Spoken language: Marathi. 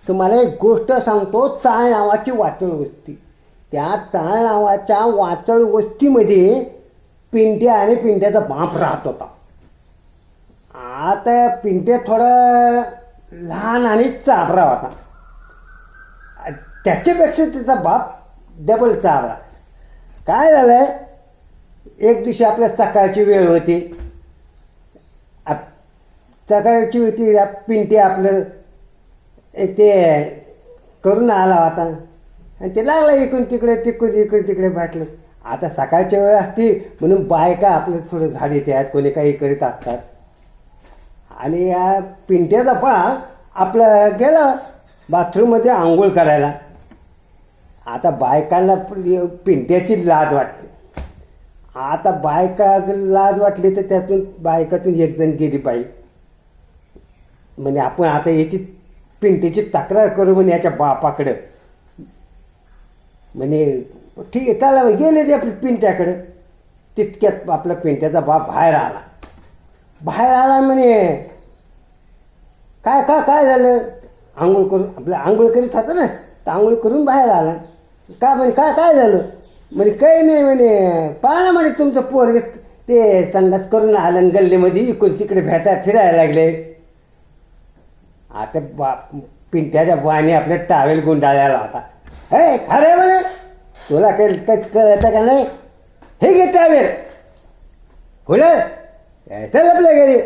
तुम्हाला एक गोष्ट सांगतो. चाळ नावाची वाचळ वस्ती. त्या चाळ नावाच्या वाचळ वस्तीमध्ये पिंट्या आणि पिंट्याचा बाप राहत होता. आता पिंट्या थोडा लहान आणि चाबरा होता. त्याच्यापेक्षा त्याचा बाप डबल चाबरा. काय झालंय, एक दिवशी आपल्या सकाळची वेळ होती. सकाळची होती. पिंट्या आपलं ते करून आला होता आणि ते लागला इकडून तिकडे तिकडे भाटलं. आता सकाळच्या वेळ असती म्हणून बायका आपलं थोडं झाड येते आहेत, कोणी काही करीत असतात. आणि या पिंट्याचा पा आपलं गेला बाथरूममध्ये आंघोळ करायला. आता बायकांना पिंट्याची लाज वाटली. आता बायका लाज वाटली तर त्यातून बायकातून एक जण गेली बाई म्हणजे आपण आता याची पिंट्याची तक्रार करू म्हणे याच्या बापाकडं. म्हणे ठीक आहे चला गेले ते आपल्या पिंट्याकडं. तितक्यात आपला पिंट्याचा बाप बाहेर आला म्हणे काय झालं. आंघोळ करून आपलं आंघोळ करीत होता ना, तर आंघोळ करून बाहेर आला. का म्हणे काय झालं. म्हणे काही नाही म्हणे, पाहा ना म्हणे तुमचं पोरगे ते संडास करून आलं आणि गल्लीमध्ये इकडून तिकडे फिरायला लागले. आता पिंट्याच्या बाने आपल्या टावेल गुंडाळायला होता. हे खरं म्हणे, तुला काही कळतं का नाही. हे घे टावेल पुढे चल आपल्या घरी.